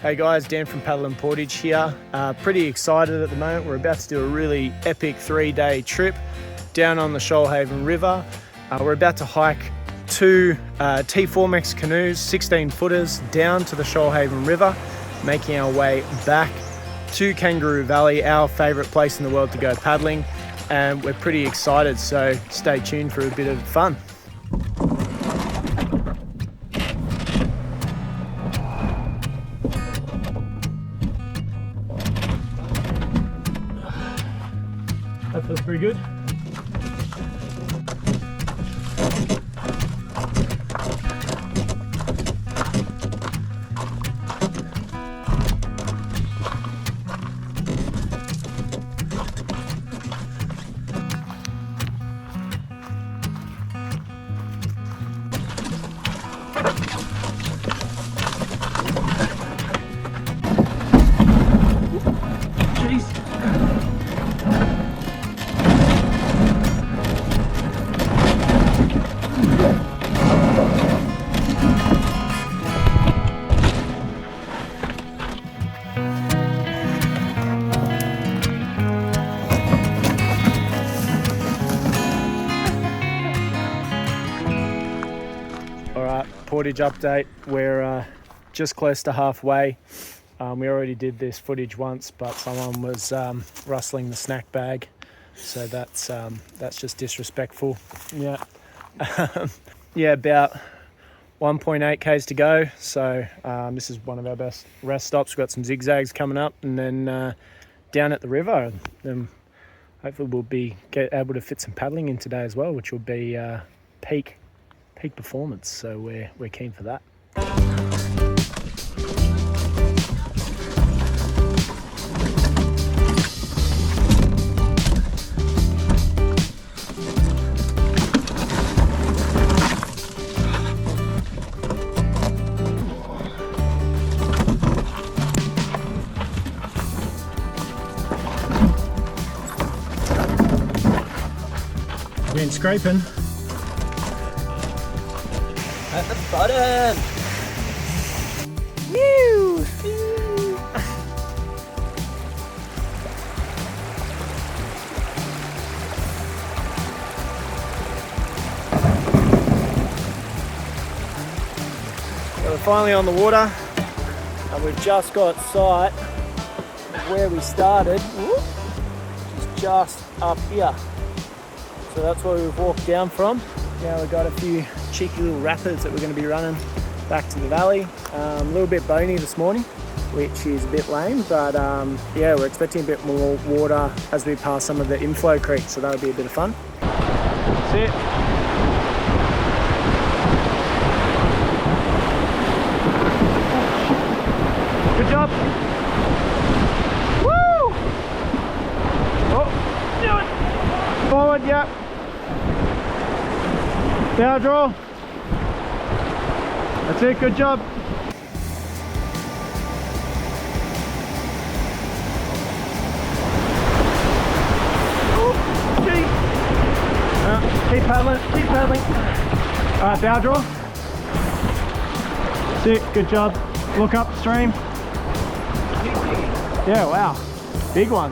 Hey guys, Dan from Paddle and Portage here. Pretty excited at the moment. We're about to do a really epic 3-day trip down on the Shoalhaven River. We're about to hike two T-Formex canoes, 16 footers, down to the Shoalhaven River, making our way back to Kangaroo Valley, our favourite place in the world to go paddling. And we're pretty excited, so stay tuned for a bit of fun. That feels pretty good. Portage update, we're just close to halfway. We already did this footage once, but someone was rustling the snack bag, so that's just disrespectful. Yeah. Yeah, about 1.8 k's to go, so this is one of our best rest stops. We've got some zigzags coming up, and then down at the river, and hopefully we'll be able to fit some paddling in today as well, which will be peak performance, so we're keen for that. Again, scraping at the bottom. Woo! So we're finally on the water, and we've just got sight of where we started, which is just up here. So that's where we've walked down from. Now we've got a few cheeky little rapids that we're going to be running back to the valley. A little bit bony this morning, which is a bit lame, but yeah, we're expecting a bit more water as we pass some of the inflow creeks, so that'll be a bit of fun. That's it. Good job. Woo! Oh, do it. Forward, yep. Bow draw. That's it, good job. Oh, gee. Keep paddling, keep paddling. Alright, bow draw. That's it, good job. Look upstream. Yeah, wow. Big one.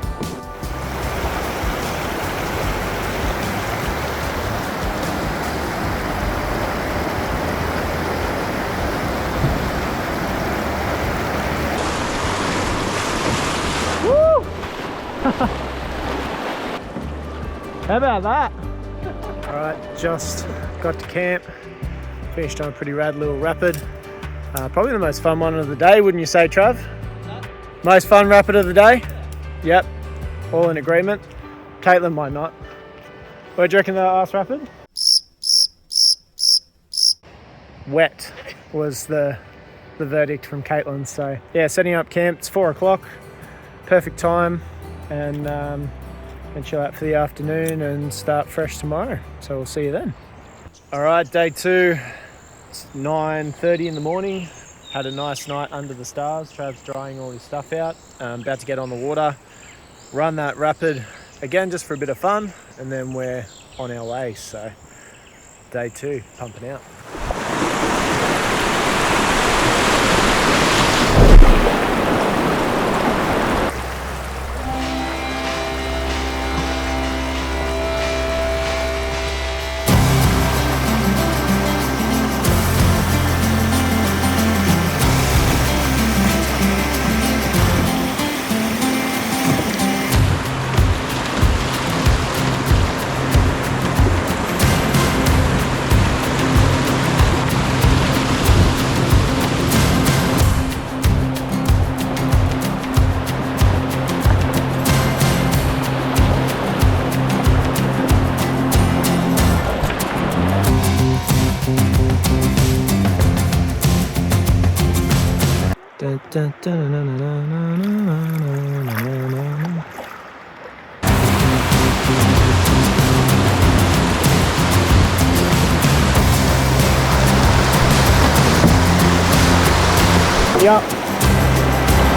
How about that? Alright, just got to camp. Finished on a pretty rad little rapid. Probably the most fun one of the day, wouldn't you say, Trav? Most fun rapid of the day? Yep, all in agreement. Kaitlyn might not. What do you reckon the last rapid? Wet was the verdict from Kaitlyn. So yeah, setting up camp, it's 4 o'clock. Perfect time, and chill out for the afternoon and start fresh tomorrow. So we'll see you then. All right, day 2. It's 9:30 in the morning. Had a nice night under the stars. Trav's drying all his stuff out. About to get on the water, run that rapid again just for a bit of fun, and then we're on our way. So day 2, pumping out. Yep,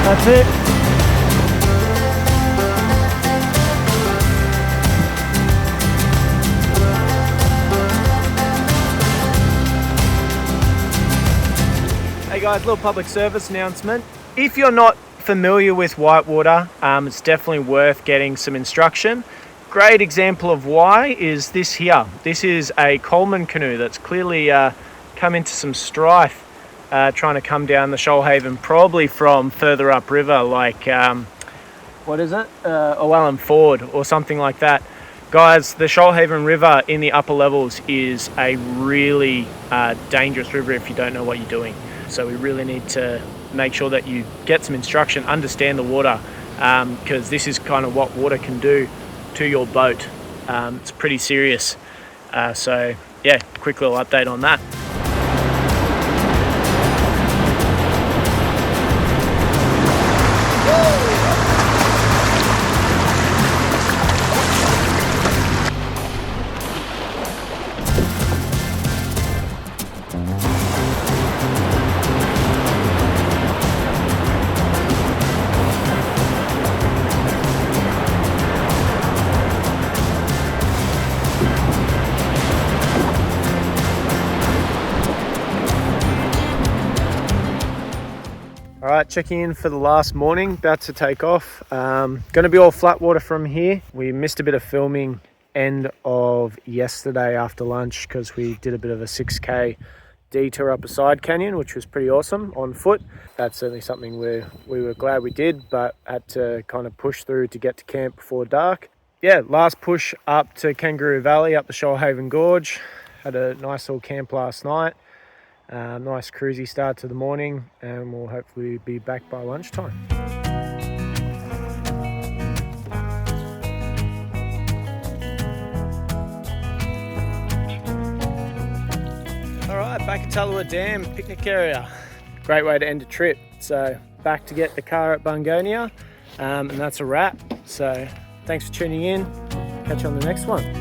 that's it. Hey guys, little public service announcement. If you're not familiar with whitewater, it's definitely worth getting some instruction. Great example of why is this here. This is a Coleman canoe that's clearly come into some strife trying to come down the Shoalhaven, probably from further upriver, like what is it, Llewellyn Ford or something like that. Guys, the Shoalhaven River in the upper levels is a really dangerous river if you don't know what you're doing. So we really need to make sure that you get some instruction, understand the water, because this is kind of what water can do to your boat. It's pretty serious. So yeah, quick little update on that. Alright, checking in for the last morning, about to take off. Going to be all flat water from here. We missed a bit of filming end of yesterday after lunch because we did a bit of a 6k detour up a side canyon, which was pretty awesome on foot. That's certainly something we were glad we did, but had to kind of push through to get to camp before dark. Yeah, last push up to Kangaroo Valley, up the Shoalhaven Gorge. Had a nice little camp last night. Nice cruisy start to the morning, and we'll hopefully be back by lunchtime. Alright, back at Tallowa Dam, picnic area. Great way to end a trip. So back to get the car at Bungonia, and that's a wrap. So thanks for tuning in. Catch you on the next one.